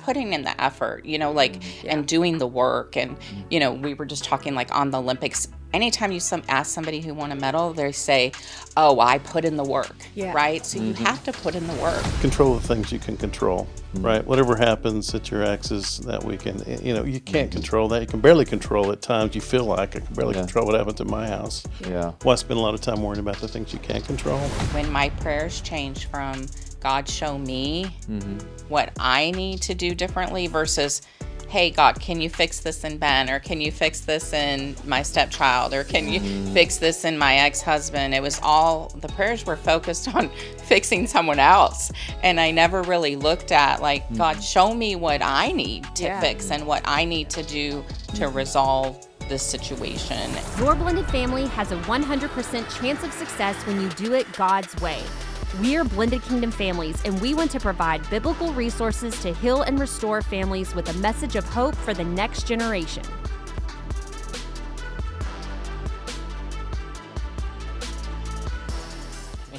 putting in the effort, like, and doing the work. And, we were just talking like on the Olympics, anytime you ask somebody who won a medal, they say, oh, I put in the work, right? So you have to put in the work. Control the things you can control, right? Whatever happens at your ex's that weekend, you can't control that. You can barely control at times. You feel like I can barely control what happens at my house. Yeah. Well, I spend a lot of time worrying about the things you can't control. When my prayers change from God, show me what I need to do differently versus, hey, God, can you fix this in Ben? Or can you fix this in my stepchild? Or can you fix this in my ex-husband? It was all, the prayers were focused on fixing someone else. And I never really looked at like, God, show me what I need to fix and what I need to do to resolve this situation. Your blended family has a 100% chance of success when you do it God's way. We're Blended Kingdom Families, and we want to provide biblical resources to heal and restore families with a message of hope for the next generation.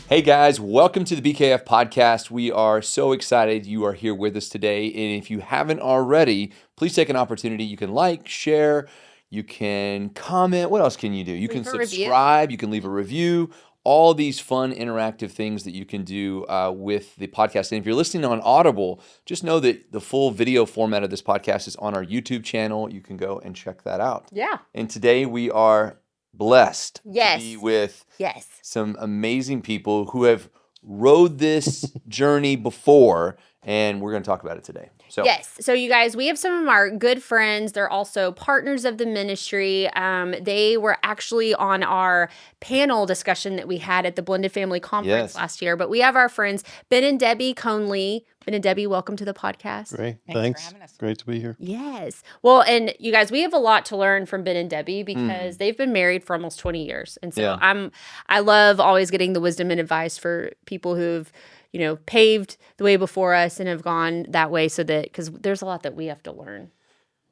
Hey guys, welcome to the BKF Podcast. We are so excited you are here with us today. And if you haven't already, please take an opportunity. You can like, share, you can comment. What else can you do? You can subscribe, you can leave a review. All these fun interactive things that you can do with the podcast. And if you're listening on Audible, just know that the full video format of this podcast is on our YouTube channel. You can go and check that out. Yeah. And today we are blessed to be with some amazing people who have rode this journey before, and we're going to talk about it today. So you guys, we have some of our good friends. They're also partners of the ministry. They were actually on our panel discussion that we had at the Blended Family Conference last year. But we have our friends, Ben and Debbie Kohnle. Ben and Debbie, welcome to the podcast. Great. Thanks for having us. Great to be here. Yes. Well, and you guys, we have a lot to learn from Ben and Debbie because they've been married for almost 20 years. And so I love always getting the wisdom and advice for people who've paved the way before us and have gone that way, so that, because there's a lot that we have to learn,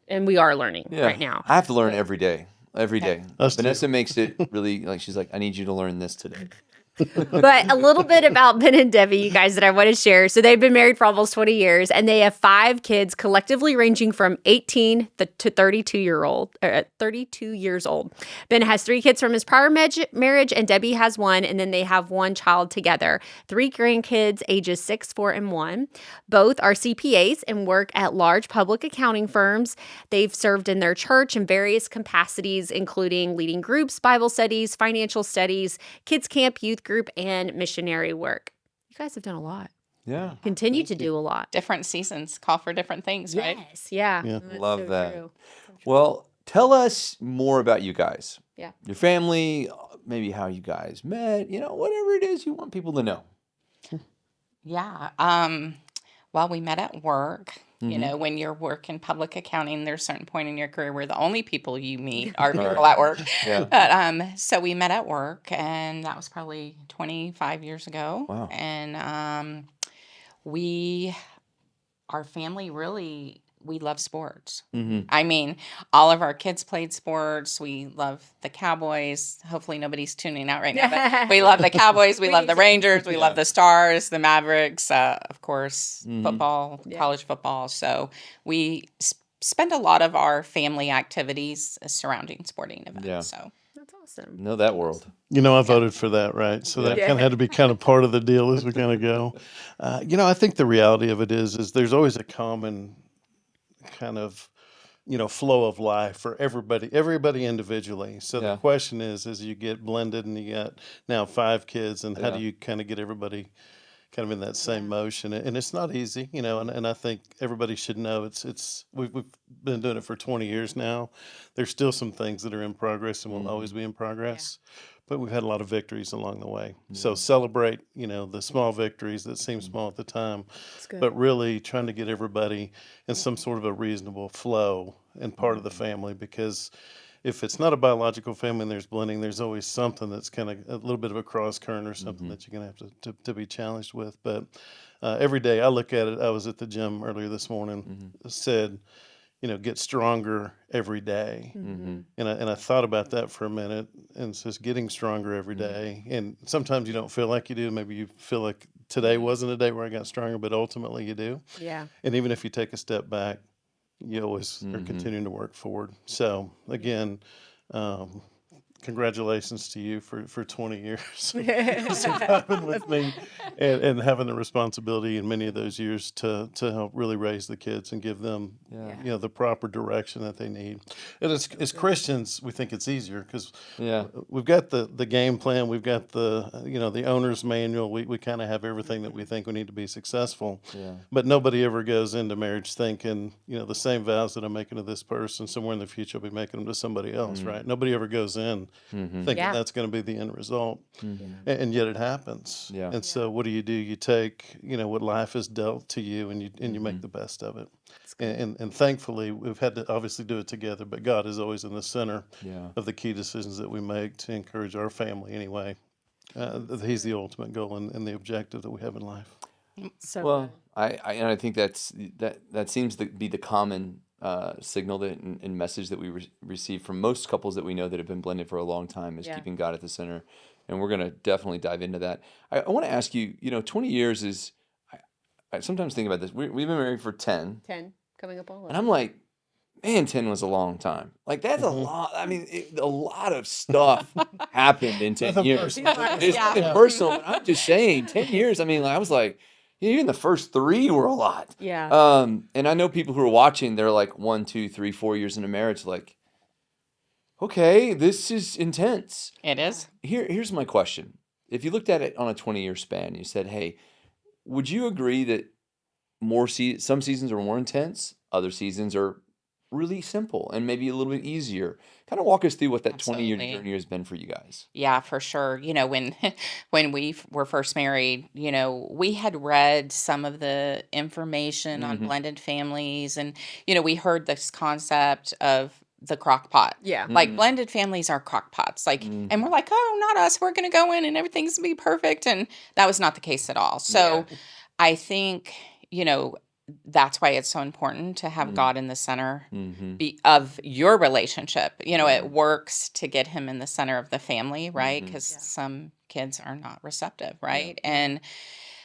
and we are learning right now. I have to learn every day. Vanessa makes it really, like, she's like, I need you to learn this today. But a little bit about Ben and Debbie, you guys, that I want to share. So they've been married for almost 20 years, and they have 5 kids, collectively ranging from 18 to 32 years old. Ben has 3 kids from his prior marriage, and Debbie has 1, and then they have 1 child together. 3 grandkids, ages 6, 4, and 1. Both are CPAs and work at large public accounting firms. They've served in their church in various capacities, including leading groups, Bible studies, financial studies, kids camp, youth group, and missionary work. You guys have done a lot. Yeah. Continue to do a lot. Different seasons call for different things, right? Yes. Yeah. Love that. True. Well, tell us more about you guys. Yeah. Your family, maybe how you guys met, whatever it is you want people to know. Yeah. Well, we met at work. When you're working public accounting, there's a certain point in your career where the only people you meet are people at work. Yeah. But so we met at work, and that was probably 25 years ago. Wow. And our family really, we love sports. I mean, all of our kids played sports. We love the Cowboys. Hopefully nobody's tuning out right now, but we love the Cowboys. We love the Rangers. We love the Stars, the Mavericks, of course, football, college football. So we spend a lot of our family activities surrounding sporting events. Yeah. So That's awesome. Know that world. I voted for that, right? So that kind of had to be kind of part of the deal as we kind of go. I think the reality of it is there's always a common kind of flow of life for everybody individually. So the question is, as you get blended and you got now 5 kids, and how do you kind of get everybody kind of in that same motion? And it's not easy, and I think everybody should know we've been doing it for 20 years now. There's still some things that are in progress and will always be in progress. But we've had a lot of victories along the way. So celebrate, the small victories that seem small at the time, but really trying to get everybody in some sort of a reasonable flow and part of the family, because if it's not a biological family and there's blending, there's always something that's kind of a little bit of a cross current or something that you're going to have to be challenged with. But every day I look at it, I was at the gym earlier this morning, said, get stronger every day. Mm-hmm. And I thought about that for a minute, and it says getting stronger every day. And sometimes you don't feel like you do. Maybe you feel like today wasn't a day where I got stronger, but ultimately you do. Yeah. And even if you take a step back, you always are continuing to work forward. So again, congratulations to you for 20 years surviving with me and having the responsibility in many of those years to help really raise the kids and give them the proper direction that they need. And as Christians, we think it's easier because we've got the game plan, we've got the owner's manual, we kind of have everything that we think we need to be successful. But nobody ever goes into marriage thinking, the same vows that I'm making to this person, somewhere in the future I'll be making them to somebody else, right? Nobody ever goes in thinking that's going to be the end result, and yet it happens. And so what do? You take what life has dealt to you, and you make the best of it. And thankfully we've had to obviously do it together, but God is always in the center of the key decisions that we make to encourage our family anyway. He's the ultimate goal and the objective that we have in life. So well, I think that seems to be the common signal and message that we receive from most couples that we know that have been blended for a long time is keeping God at the center. And we're going to definitely dive into that. I want to ask you, 20 years is, I sometimes think about this. We've been married for 10. 10, coming up on 11. And I'm like, man, 10 was a long time. Like, that's a lot. I mean, a lot of stuff happened in 10 years. It's nothing personal, but I'm just saying, 10 years, I mean, I was like, even the first 3 were a lot. Yeah. And I know people who are watching, they're like 1, 2, 3, 4 years into marriage, like, okay, this is intense. It is. Here's my question. If you looked at it on a 20-year span, you said, hey, would you agree that some seasons are more intense, other seasons are really simple and maybe a little bit easier? Kind of walk us through what that 20-year journey has been for you guys. Yeah, for sure. When we were first married, we had read some of the information on blended families, and we heard this concept of the crock pot. Yeah. Like blended families are crock pots. Like, and we're like, oh, not us. We're going to go in and everything's going to be perfect. And that was not the case at all. So I think, that's why it's so important to have God in the center of your relationship. It works to get him in the center of the family, right? Because some kids are not receptive, right? And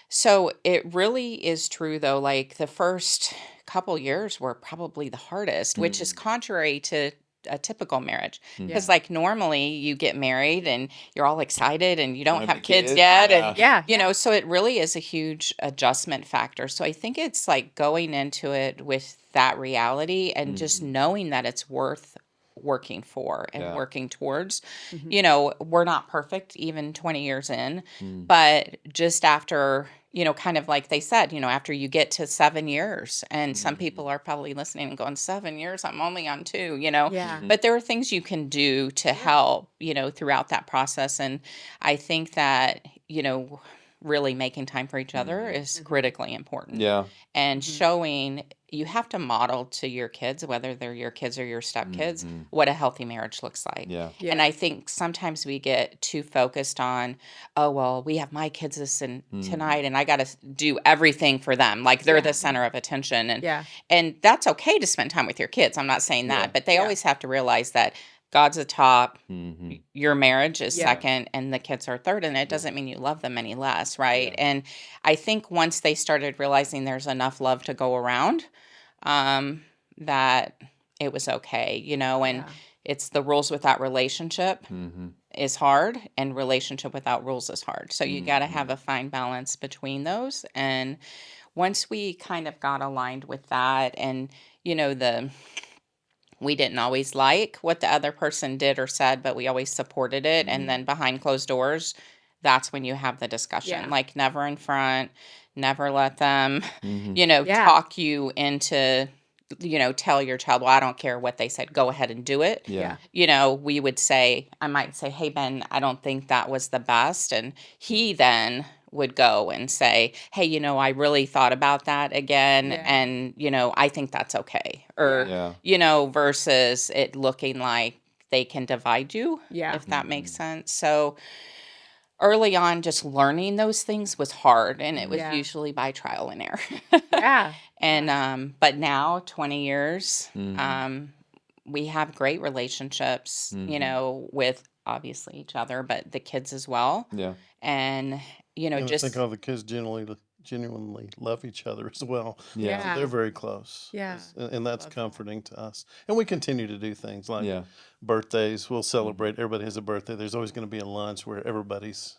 so it really is true, though. Like the first couple years were probably the hardest, which is contrary to a typical marriage. Because like normally you get married and you're all excited and you don't have kids yet. And, so it really is a huge adjustment factor. So I think it's like going into it with that reality and just knowing that it's worth working for and working towards. We're not perfect even 20 years in, but just after, kind of like they said, after you get to 7 years, and some people are probably listening and going, 7 years, I'm only on 2, but there are things you can do to help, throughout that process. And I think that, really making time for each other is critically important. Yeah. And showing, you have to model to your kids, whether they're your kids or your stepkids, what a healthy marriage looks like. Yeah. And I think sometimes we get too focused on, oh, well, we have my kids tonight and I got to do everything for them. Like they're the center of attention. And that's okay to spend time with your kids. I'm not saying that, but they always have to realize that God's a top, your marriage is second, and the kids are third. And it doesn't mean you love them any less, right? Yeah. And I think once they started realizing there's enough love to go around, that it was okay, and it's the rules without relationship is hard, and relationship without rules is hard. So you got to have a fine balance between those. And once we kind of got aligned with that, and, we didn't always like what the other person did or said, but we always supported it. And then behind closed doors, that's when you have the discussion. Like never in front, never let them, talk you into, tell your child, well, I don't care what they said, go ahead and do it. We would say, I might say, hey, Ben, I don't think that was the best. And he then would go and say, hey, I really thought about that again. And, I think that's okay. Or, versus it looking like they can divide you, if that makes sense. So early on, just learning those things was hard. And it was usually by trial and error. And but now 20 years, we have great relationships, you know, with obviously each other, but the kids as well. Yeah. And, you know, And I just think all the kids genuinely love each other as well. Yeah. So they're very close. Yeah. And that's comforting to us. And we continue to do things like Yeah. birthdays. We'll celebrate. Everybody has a birthday. There's always going to be a lunch where everybody's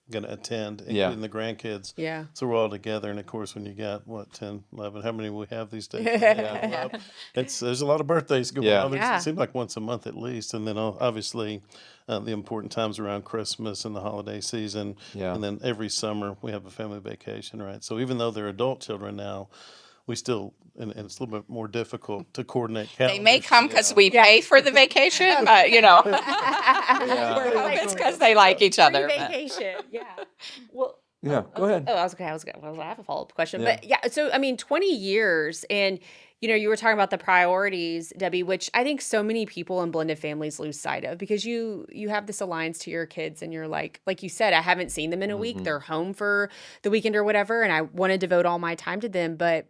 going to attend, Yeah. including the grandkids. Yeah. So we're all together. And of course, when you got 10, 11, how many we have these days? There's a lot of birthdays going on. Yeah. It seems like once a month at least. And then obviously the important times around Christmas and the holiday season. Yeah. And then every summer we have a family vacation, right? So even though they're adult children now, we still, and it's a little bit more difficult to coordinate calendars. they may come because we pay for the vacation, but, you know, we're hoping it's because they like each other. but- Vacation. Yeah. Well, Yeah. Go ahead. Oh, I was okay. I have a follow-up question. Yeah. But yeah, so I mean, 20 years and you know, you were talking about the priorities, Debbie, which I think so many people in blended families lose sight of because you have this alliance to your kids and you're like you said, I haven't seen them in a week. They're home for the weekend or whatever, and I want to devote all my time to them. But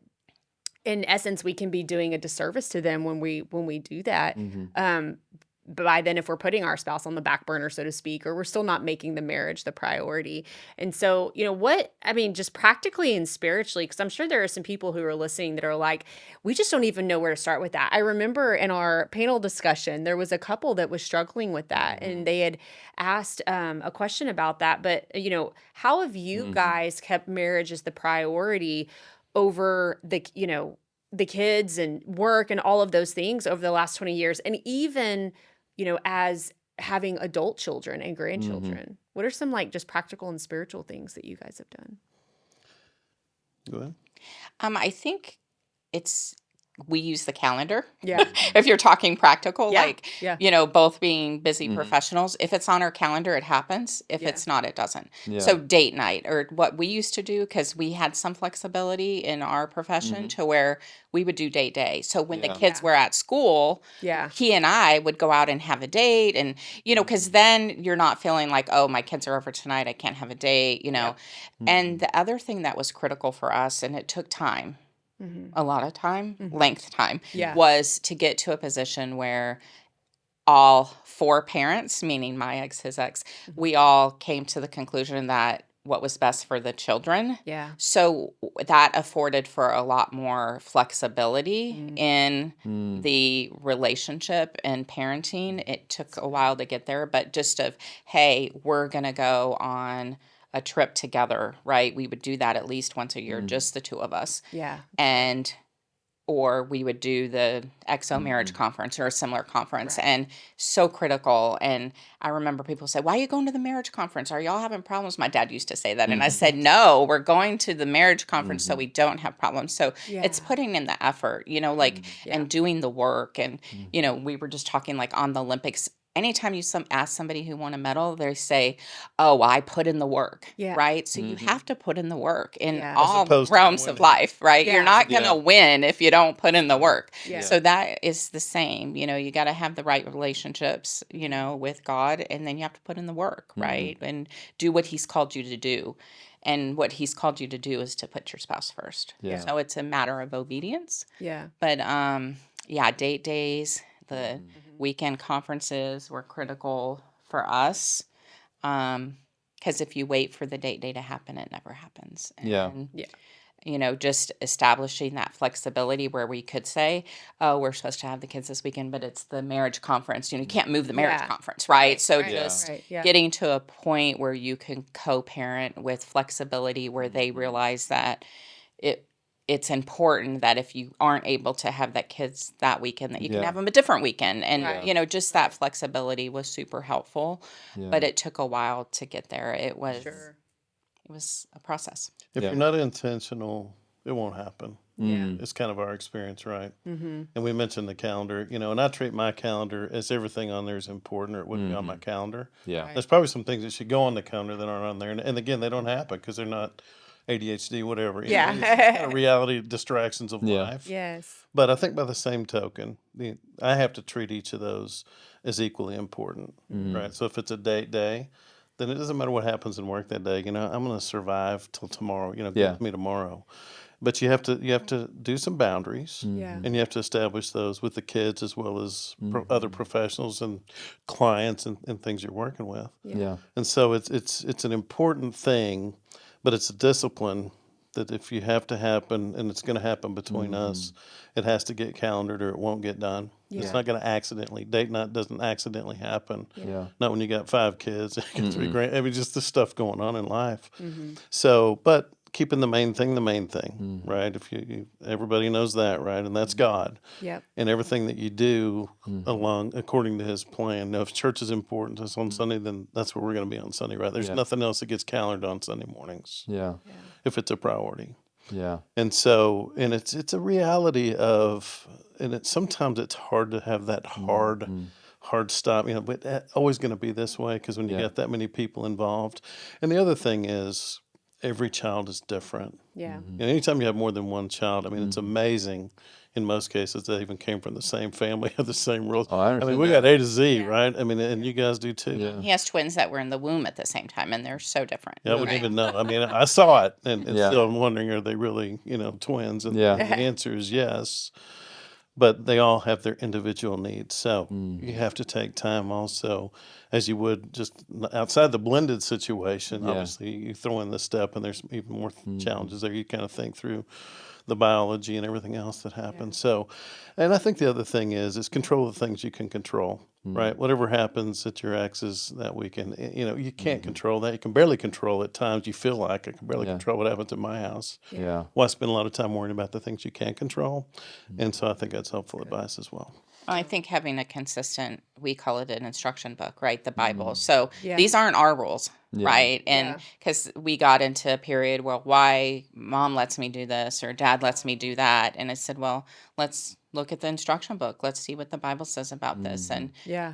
in essence, we can be doing a disservice to them when we do that. By then, if we're putting our spouse on the back burner, so to speak, or we're still not making the marriage the priority. And so, you know, just practically and spiritually, because I'm sure there are some people who are listening that are like, we just don't even know where to start with that. I remember in our panel discussion, there was a couple that was struggling with that, and they had asked a question about that. But, you know, how have you guys kept marriage as the priority over the kids and work and all of those things over the last 20 years? And even, you know, as having adult children and grandchildren, what are some like just practical and spiritual things that you guys have done? Go ahead. I think we use the calendar. Yeah. If you're talking practical, Yeah. you know, both being busy professionals, if it's on our calendar, it happens. If it's not, it doesn't. Yeah. So date night, or what we used to do, because we had some flexibility in our profession to where we would do date day. So when the kids were at school, he and I would go out and have a date, and, you know, because then you're not feeling like, oh, my kids are over tonight, I can't have a date, you know. And the other thing that was critical for us, and it took time, a lot of time, length time, was to get to a position where all four parents, meaning my ex, his ex, we all came to the conclusion that what was best for the children. Yeah. So that afforded for a lot more flexibility in the relationship and parenting. It took a while to get there, but just hey, we're going to go on a trip together, right? We would do that at least once a year, just the two of us. Yeah. Or we would do the EXO marriage conference or a similar conference, and so critical. And I remember people say, why are you going to the marriage conference? Are y'all having problems? My dad used to say that. And I said, no, we're going to the marriage conference so we don't have problems. So it's putting in the effort, you know, and doing the work. And, you know, we were just talking like on the Olympics. Anytime you ask somebody who won a medal, they say, oh, I put in the work, right? So you have to put in the work in all realms of life, right? You're not going to win if you don't put in the work. So that is the same. You know, you got to have the right relationships, you know, with God, and then you have to put in the work, right? And do what he's called you to do. And what he's called you to do is to put your spouse first. So it's a matter of obedience. Yeah. But, date days, the weekend conferences were critical for us, because if you wait for the date day to happen, it never happens. And, you know, just establishing that flexibility where we could say, oh, we're supposed to have the kids this weekend, but it's the marriage conference. You know, you can't move the marriage conference, right? So just getting to a point where you can co-parent with flexibility, where they realize that it's important that if you aren't able to have that kids that weekend, that you can have them a different weekend. And, you know, just that flexibility was super helpful, but it took a while to get there. It was a process. If you're not intentional, it won't happen. It's kind of our experience, right? And we mentioned the calendar, you know, and I treat my calendar as everything on there is important, or it wouldn't be on my calendar. There's probably some things that should go on the calendar that aren't on there. And again, they don't happen because they're not ADHD, whatever. You know, it's kind of reality distractions of life. Yes. But I think by the same token, I have to treat each of those as equally important, right? So if it's a date day, then it doesn't matter what happens in work that day. You know, I'm going to survive till tomorrow. You know, get with me tomorrow. But you have to do some boundaries, Yeah. and you have to establish those with the kids as well as other professionals and clients and things you're working with. Yeah. And so it's an important thing, but it's a discipline that if you have to happen, and it's going to happen between us, it has to get calendared or it won't get done. It's not going to accidentally. Date night doesn't accidentally happen. Yeah. Not when you got 5 kids, 3 grand. I mean, just the stuff going on in life. So, but keeping the main thing, right? If you everybody knows that, right? And that's God. Yep. And everything that you do according to His plan. Now, if church is important to us on Sunday, then that's where we're going to be on Sunday, right? There's nothing else that gets calendared on Sunday mornings Yeah. if it's a priority. Yeah. And so, and it's a reality of, and sometimes it's hard to have that hard stop, but that's always going to be this way because when you got that many people involved. And the other thing is, every child is different. Yeah. And anytime you have more than one child, I mean, it's amazing. In most cases, they even came from the same family, have the same rules. Oh, I understand mean, we that. got A to Z, right? I mean, and you guys do too. Yeah. He has twins that were in the womb at the same time, and they're so different. I wouldn't even know. I mean, I saw it, and Yeah. still I'm wondering, are they really, twins? And Yeah. the answer is yes. But they all have their individual needs. So you have to take time also, as you would just outside the blended situation. Yeah. Obviously, you throw in the step, and there's even more challenges there. You kind of think through the biology and everything else that happens. So, and I think the other thing is control the things you can control, right? Whatever happens at your ex's that weekend, you can't control that. You can barely control at times. You feel like I can barely control what happens at my house. Yeah. Well, I spend a lot of time worrying about the things you can't control. And so I think that's helpful advice as well. I think having a consistent, we call it an instruction book, right? The Bible. So Yeah. these aren't our rules, Yeah. right? And because we got into a period where why mom lets me do this or dad lets me do that. And I said, well, let's look at the instruction book. Let's see what the Bible says about this. And, Yeah.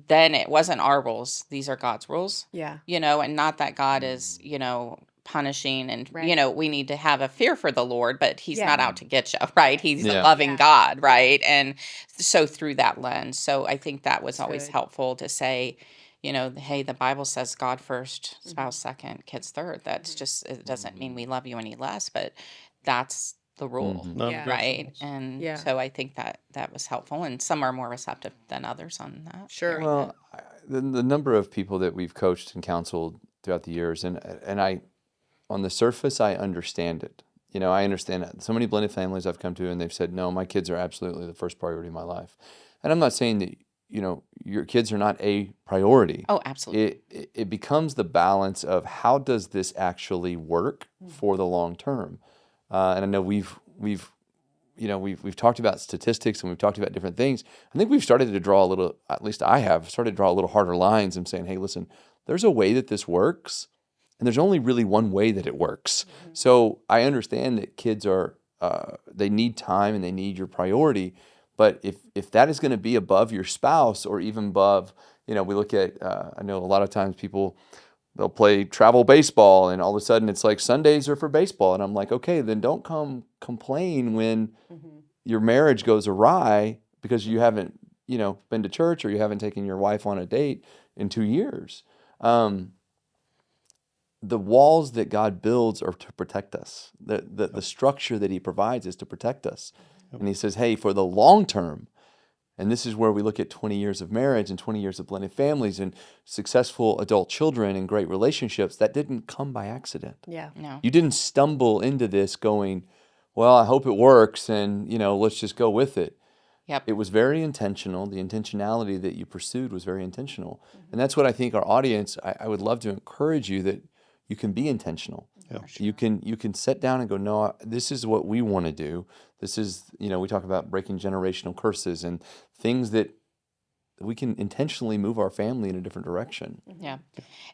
then it wasn't our rules. These are God's rules, Yeah. and not that God is, punishing and Right. we need to have a fear for the Lord, but he's Yeah. not out to get you, right? He's Yeah. a loving Yeah. God, right? And so through that lens, so I think that was always good. helpful to say, hey, the Bible says God first, spouse second, kids third. That's just, it doesn't mean we love you any less, but that's the rule, Yeah. right? And Yeah. so I think that was helpful, and some are more receptive than others on that. Sure. Well, the number of people that we've coached and counseled throughout the years, and I, on the surface, I understand it. I understand it. So many blended families I've come to, and they've said, no, my kids are absolutely the first priority in my life. And I'm not saying that, your kids are not a priority. Oh, absolutely. It becomes the balance of how does this actually work for the long term. And I know we've talked about statistics and we've talked about different things. I think we've started to draw a little, at least I have, started to draw a little harder lines and saying, hey, listen, there's a way that this works. And there's only really one way that it works. So I understand that kids are, they need time and they need your priority. But if that is going to be above your spouse or even above, we look at, I know a lot of times people, they'll play travel baseball and all of a sudden it's like Sundays are for baseball. And I'm like, okay, then don't come complain when your marriage goes awry because you haven't, been to church or you haven't taken your wife on a date in 2 years. The walls that God builds are to protect us. The structure that He provides is to protect us. And He says, hey, for the long term, and this is where we look at 20 years of marriage and 20 years of blended families and successful adult children and great relationships, that didn't come by accident. Yeah. No. You didn't stumble into this going, well, I hope it works and, let's just go with it. Yep. It was very intentional. The intentionality that you pursued was very intentional. And that's what I think our audience, I would love to encourage you that you can be intentional. Yeah. You can sit down and go, no, this is what we want to do. This is, we talk about breaking generational curses and things that we can intentionally move our family in a different direction. Yeah.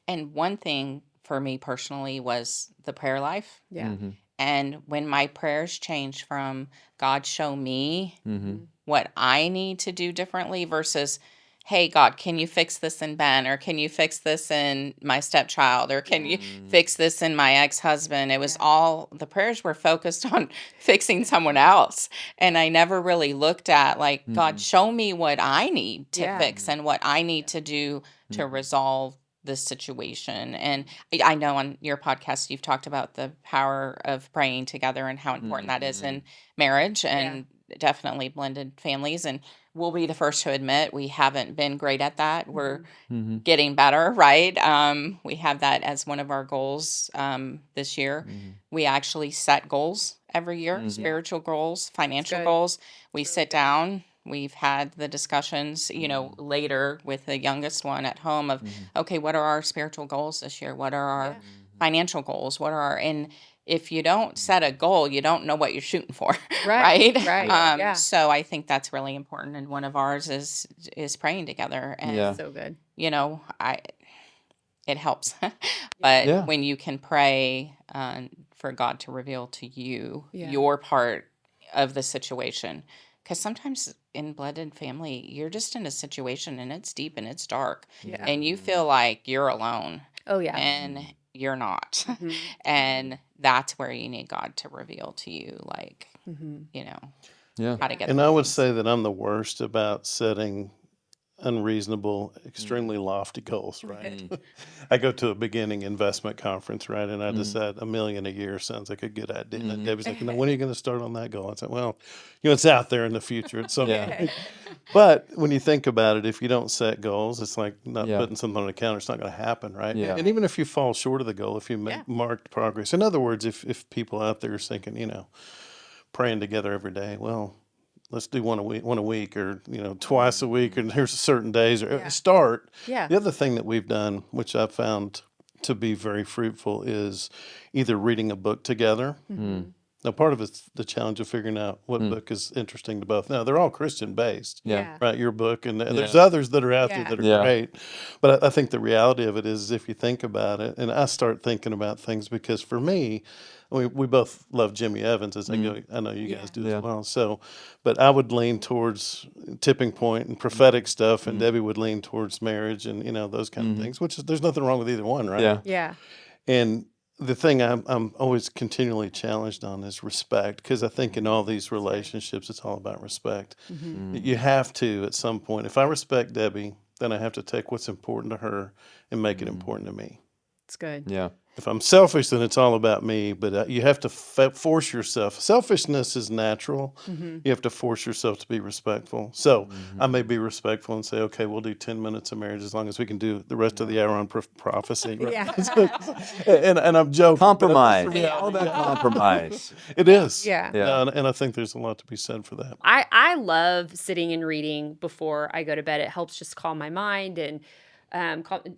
And one thing for me personally was the prayer life. Yeah. And when my prayers changed from God, show me Mm-hmm. what I need to do differently versus, hey, God, can you fix this in Ben? Or can you fix this in my stepchild? Or can you fix this in my ex-husband? It was all, the prayers were focused on fixing someone else. And I never really looked at God, show me what I need to fix and what I need to do to resolve this situation. And I know on your podcast, you've talked about the power of praying together and how important that is in marriage and definitely blended families. And we'll be the first to admit we haven't been great at that. We're getting better, right? We have that as one of our goals this year. We actually set goals every year, spiritual goals, financial goals. We sit down. We've had the discussions, later with the youngest one at home of, okay, what are our spiritual goals this year? What are our financial goals? And if you don't set a goal, you don't know what you're shooting for, right? So I think that's really important. And one of ours is praying together. And, so good. It helps. But when you can pray for God to reveal to you your part of the situation, because sometimes in blended family, you're just in a situation and it's deep and it's dark. And you feel like you're alone. Oh, yeah. And you're not. And that's where you need God to reveal to you, how to get And I would say that I'm the worst about setting unreasonable, extremely lofty goals, right? I go to a beginning investment conference, right? And I decide $1 million a year sounds like a good idea. And Debbie's like, when are you going to start on that goal? I said, well, it's out there in the future at some point. But when you think about it, if you don't set goals, it's like not putting something on a counter. It's not going to happen, right? And even if you fall short of the goal, if you make marked progress. In other words, if people out there are thinking, praying together every day, well, let's do one a week, or twice a week, and here's certain days, or start. The other thing that we've done, which I've found to be very fruitful, is either reading a book together. Now, part of it's the challenge of figuring out what book is interesting to both. Now, they're all Christian based, right? Your book, and there's others that are out there that are great. But I think the reality of it is, if you think about it, and I start thinking about things, because for me, we both love Jimmy Evans, as I know you guys do as well. So, but I would lean towards Tipping Point and prophetic stuff, and Debbie would lean towards marriage and those kind of things. Which is, there's nothing wrong with either one, right? And the thing I'm always continually challenged on is respect, because I think in all these relationships, it's all about respect. You have to, at some point, if I respect Debbie, then I have to take what's important to her and make it important to me. It's good. If I'm selfish, then it's all about me. But you have to force yourself. Selfishness is natural. You have to force yourself to be respectful. So I may be respectful and say, okay, we'll do 10 minutes of marriage as long as we can do the rest of the hour on prophecy. Right? and I'm joking. Compromise. All about compromise. It is. And I think there's a lot to be said for that. I love sitting and reading before I go to bed. It helps just calm my mind. And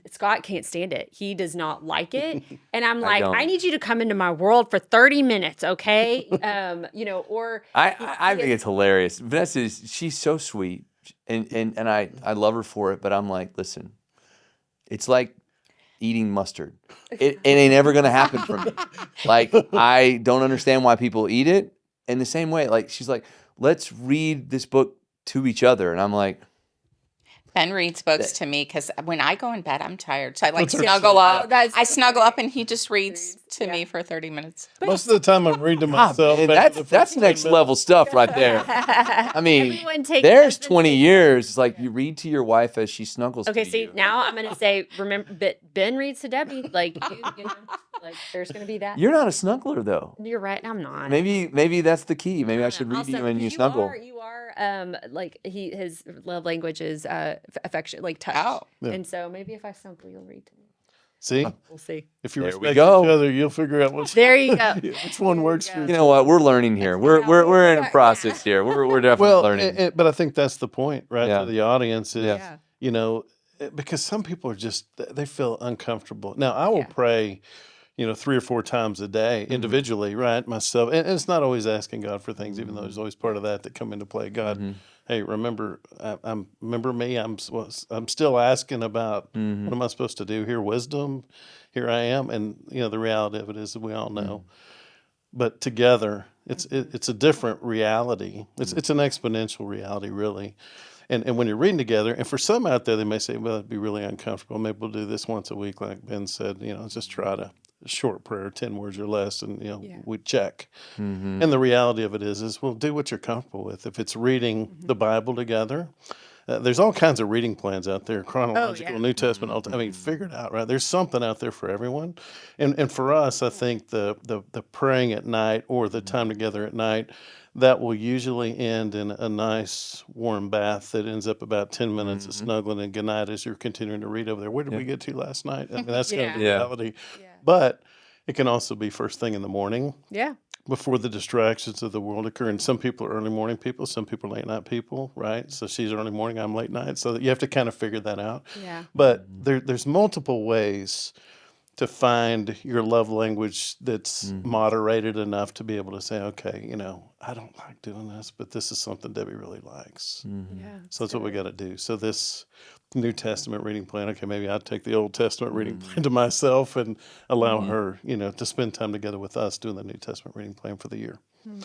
Scott can't stand it. He does not like it. And I'm like, I need you to come into my world for 30 minutes, okay? Or I think it's hilarious. Vanessa, she's so sweet, and I love her for it, but I'm like, listen, it's like eating mustard. It ain't ever gonna happen for me. Like, I don't understand why people eat it. In the same way, like, she's like, let's read this book to each other. And I'm like, Ben reads books to me because when I go in bed, I'm tired. So I snuggle up. I snuggle up and he just reads to me for 30 minutes. Most of the time I'm reading to myself. That's next level stuff right there. I mean, there's 20 years. It's like you read to your wife as she snuggles to you. Now I'm going to say, remember, Ben reads to Debbie. Like, like there's going to be that. You're not a snuggler, though. You're right. I'm not. Maybe that's the key. Maybe I should read to you and you snuggle. You are like his love language is affection, like touch. Oh. Yeah. And so maybe if I snuggle, you'll read to me. See? We'll see. If you There respect we each go. other, you'll figure out There you go. which one works for you. You know what? We're learning here. We're in a process here. We're definitely learning. But I think that's the point, right? Yeah. To the audience is, Yeah. because some people are just, they feel uncomfortable. Now, I will pray, 3 or 4 times a day individually, right? Myself. And it's not always asking God for things, even though there's always part of that come into play. God, hey, remember me. I'm still asking about what am I supposed to do here? Wisdom. Here I am. And, the reality of it is that we all know. But together, it's a different reality. It's an exponential reality, really. And when you're reading together, and for some out there, they may say, well, it'd be really uncomfortable. Maybe we'll do this once a week, like Ben said, just try to short prayer, 10 words or less, and, we check. And the reality of it is we'll do what you're comfortable with. If it's reading the Bible together, There's all kinds of reading plans out there, chronological, yeah. New Testament, Old. I mean, figure it out, right? There's something out there for everyone. And for us, I think the praying at night or the time together at night, that will usually end in a nice warm bath that ends up about 10 minutes of snuggling and goodnight as you're continuing to read over there. Where did we get to last night? I mean, that's kind of the reality. Yeah. But it can also be first thing in the morning. Yeah. Before the distractions of the world occur. And some people are early morning people, some people are late night people, right? So she's early morning, I'm late night. So you have to kind of figure that out. Yeah. But there's multiple ways to find your love language that's moderated enough to be able to say, okay, I don't like doing this, but this is something Debbie really likes. Yeah. So that's what we got to do. So this New Testament reading plan, okay, maybe I'd take the Old Testament reading plan to myself and allow her, to spend time together with us doing the New Testament reading plan for the year.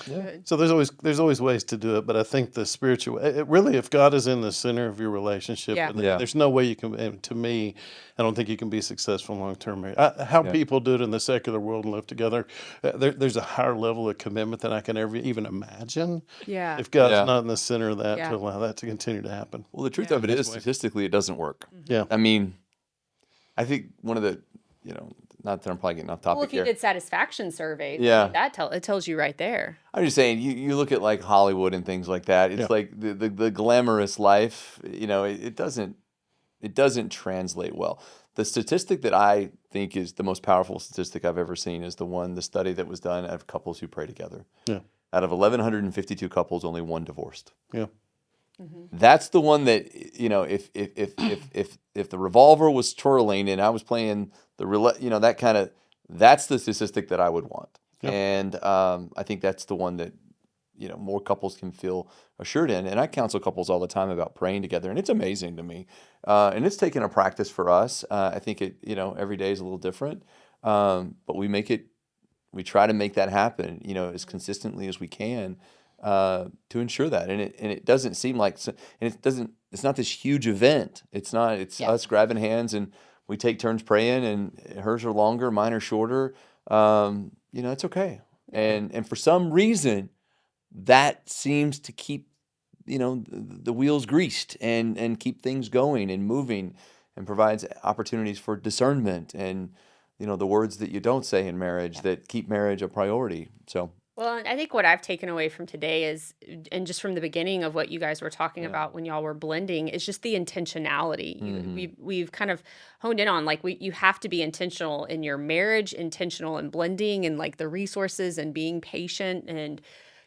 Good. So there's always ways to do it, but I think the spiritual, really, if God is in the center of your relationship, Yeah. and there's no way you can. And to me, I don't think you can be successful in long-term marriage. How people do it in the secular world and live together, there's a higher level of commitment than I can ever even imagine. Yeah. If God's not in the center of that, Yeah. to allow that to continue to happen. Well, the truth of it is, statistically, it doesn't work. Yeah. I mean, I think one of the, not that I'm probably getting off topic Well, if you here. did satisfaction surveys, Yeah. it tells you right there. I'm just saying, you look at like Hollywood and things like that. It's like the glamorous life. It doesn't translate well. The statistic that I think is the most powerful statistic I've ever seen is the study that was done of couples who pray together. Yeah. Out of 1,152 couples, only one divorced. Yeah. That's the one that if the revolver was twirling and I was playing that's the statistic that I would want. Yep. And I think that's the one that more couples can feel assured in. And I counsel couples all the time about praying together, and it's amazing to me. And it's taken a practice for us. I think every day is a little different, but we try to make that happen, as consistently as we can. To ensure that, and it doesn't seem like, and it's not this huge event. It's us grabbing hands and we take turns praying, and hers are longer, mine are shorter. It's okay. And for some reason, that seems to keep the wheels greased and keep things going and moving, and provides opportunities for discernment and the words that you don't say in marriage that keep marriage a priority. So. Well, I think what I've taken away from today is, and just from the beginning of what you guys were talking about when y'all were blending, is just the intentionality. We've kind of honed in on, you have to be intentional in your marriage, intentional in blending, and the resources and being patient, and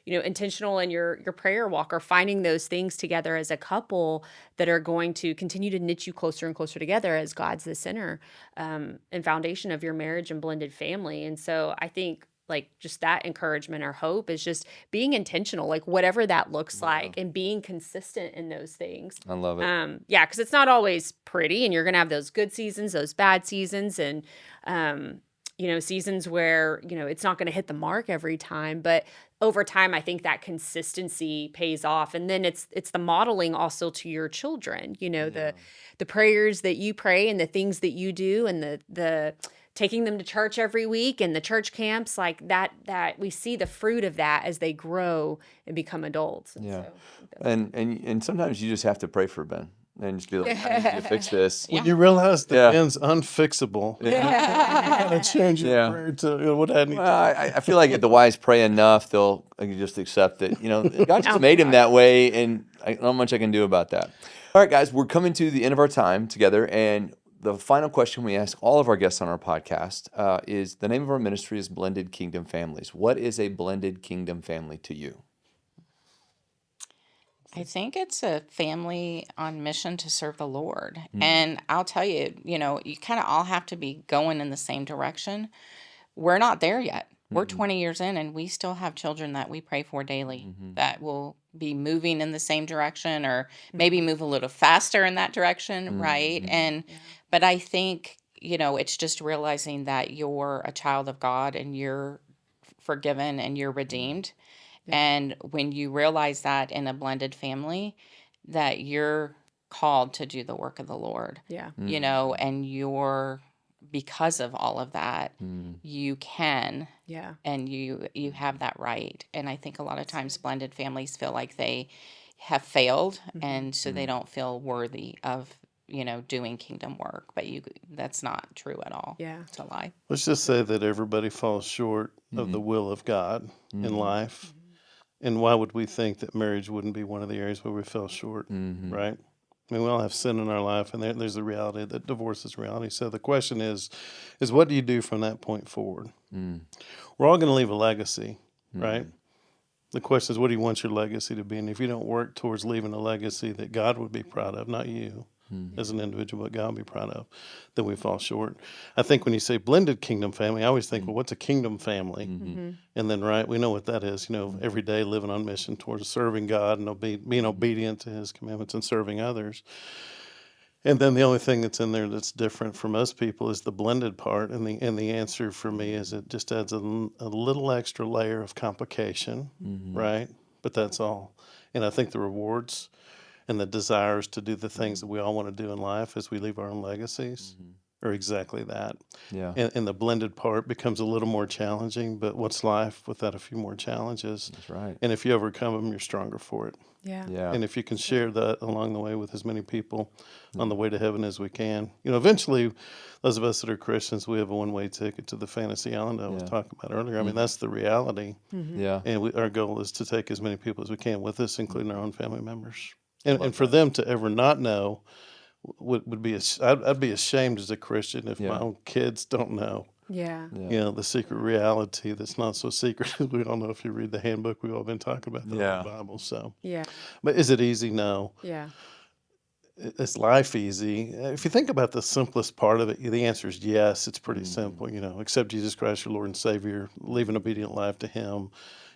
intentional in your prayer walk, or finding those things together as a couple that are going to continue to knit you closer and closer together as God's the center and foundation of your marriage and blended family. And so I think just that encouragement or hope is just being intentional, whatever that looks like, and being consistent in those things. I love it. Because it's not always pretty, and you're going to have those good seasons, those bad seasons, and, seasons where, it's not going to hit the mark every time. But over time, I think that consistency pays off. And then it's the modeling also to your children, the prayers that you pray and the things that you do, and the taking them to church every week and the church camps, that we see the fruit of that as they grow and become adults. Yeah. And sometimes you just have to pray for Ben and just be like, I need you to fix this. When you realize that Ben's unfixable, you kind of change your prayer to what I need. Well, I feel like if the wives pray enough, they'll just accept that, God just made him that way, and not much I can do about that. All right, guys, we're coming to the end of our time together, and the final question we ask all of our guests on our podcast is, the name of our ministry is Blended Kingdom Families. What is a blended kingdom family to you? I think it's a family on mission to serve the Lord. And I'll tell you, you kind of all have to be going in the same direction. We're not there yet. We're 20 years in, and we still have children that we pray for daily that will be moving in the same direction, or maybe move a little faster in that direction, right? But I think, it's just realizing that you're a child of God, and you're forgiven, and you're redeemed. And when you realize that in a blended family, that you're called to do the work of the Lord, and you're, because of all of that, you can, and you have that right. And I think a lot of times blended families feel like they, have failed, and so they don't feel worthy of, doing kingdom work. But that's not true at all. Yeah. It's a lie. Let's just say that everybody falls short of the will of God in life. And why would we think that marriage wouldn't be one of the areas where we fell short, right? I mean, we all have sin in our life, and there's the reality that divorce is reality. So the question is what do you do from that point forward? We're all going to leave a legacy, right? The question is, what do you want your legacy to be? And if you don't work towards leaving a legacy that God would be proud of, not you as an individual, but God would be proud of, then we fall short. I think when you say blended kingdom family, I always think, well, what's a kingdom family? And then, right, we know what that is, every day living on mission towards serving God and being obedient to his commandments and serving others. And then the only thing that's in there that's different for most people is the blended part. And the answer for me is it just adds a little extra layer of complication, right? But that's all. And I think the rewards and the desires to do the things that we all want to do in life as we leave our own legacies are exactly that. Yeah. And the blended part becomes a little more challenging, but what's life without a few more challenges? That's right. And if you overcome them, you're stronger for it. Yeah. Yeah. And if you can share that along the way with as many people on the way to heaven as we can, eventually, those of us that are Christians, we have a one-way ticket to the fantasy island I was talking about earlier. I mean, that's the reality. Yeah. And our goal is to take as many people as we can with us, including our own family members. And for them to ever not know would be, I'd be ashamed as a Christian if my own kids don't know. Yeah. The secret reality that's not so secret. We all know if you read the handbook, we've all been talking about that in the Bible. So, but is it easy? No. Yeah. Is life easy? If you think about the simplest part of it, the answer is yes. It's pretty simple. Accept Jesus Christ, your Lord and Savior, live an obedient life to Him.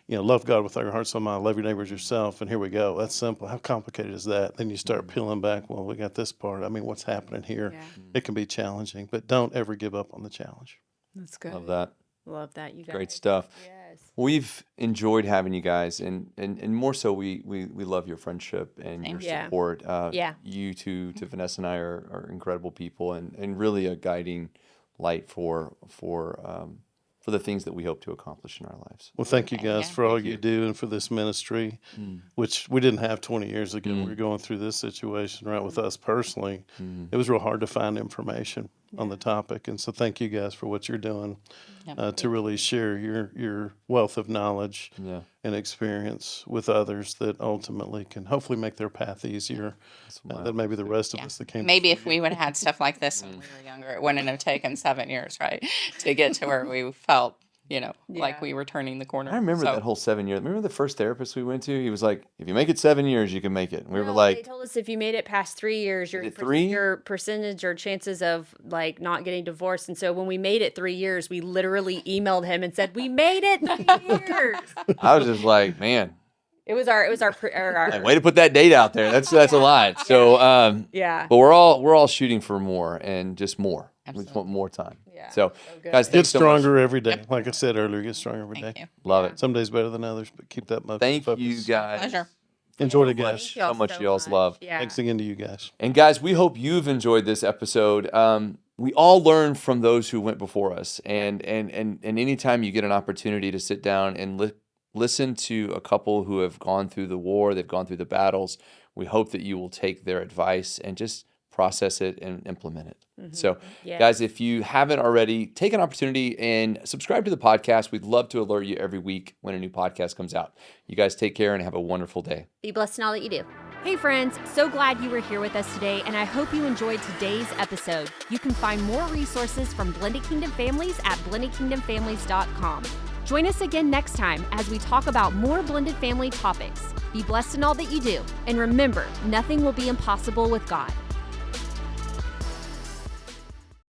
Love God with all your heart, soul, mind, love your neighbor as yourself, and here we go. That's simple. How complicated is that? Then you start peeling back, well, we got this part. I mean, what's happening here? Yeah. It can be challenging, but don't ever give up on the challenge. That's good. Love that. Love that, you guys. Great stuff. Yes. We've enjoyed having you guys, and more so, we love your friendship and your support. You to Vanessa and I are incredible people, and really a guiding light for the things that we hope to accomplish in our lives. Well, thank you guys for all you do and for this ministry, which we didn't have 20 years ago. We were going through this situation, right, with us personally. It was real hard to find information on the topic. And so thank you guys for what you're doing to really share your wealth of knowledge and experience with others that ultimately can hopefully make their path easier than maybe the rest of us that came. Maybe if we would have had stuff like this when we were younger, it wouldn't have taken 7 years, right, to get to where we felt, like we were turning the corner. I remember that whole 7 years. Remember the first therapist we went to? He was like, if you make it 7 years, you can make it. And we were like, they told us if you made it past 3 years, your percentage or chances of like not getting divorced. And so when we made it 3 years, we literally emailed him and said, we made it 3 years. I was just like, man. It was our like, way to put that date out there. That's a lot. So but we're all shooting for more and just more. Absolutely. We just want more time. Yeah. So guys, get stronger every day. Like I said earlier, get stronger every day. Love it. Some days better than others, but keep that motive. Thank you guys. Pleasure. Enjoyed it, guys. So much y'all's love. Yeah. Thanks again to you guys. And guys, we hope you've enjoyed this episode. We all learn from those who went before us, and anytime you get an opportunity to sit down and listen to a couple who have gone through the war, they've gone through the battles, we hope that you will take their advice and just process it and implement it. So, guys, if you haven't already, take an opportunity and subscribe to the podcast. We'd love to alert you every week when a new podcast comes out. You guys take care and have a wonderful day. Be blessed in all that you do. Hey friends, so glad you were here with us today, and I hope you enjoyed today's episode. You can find more resources from Blended Kingdom Families at blendedkingdomfamilies.com. Join us again next time as we talk about more blended family topics. Be blessed in all that you do, and remember, nothing will be impossible with God.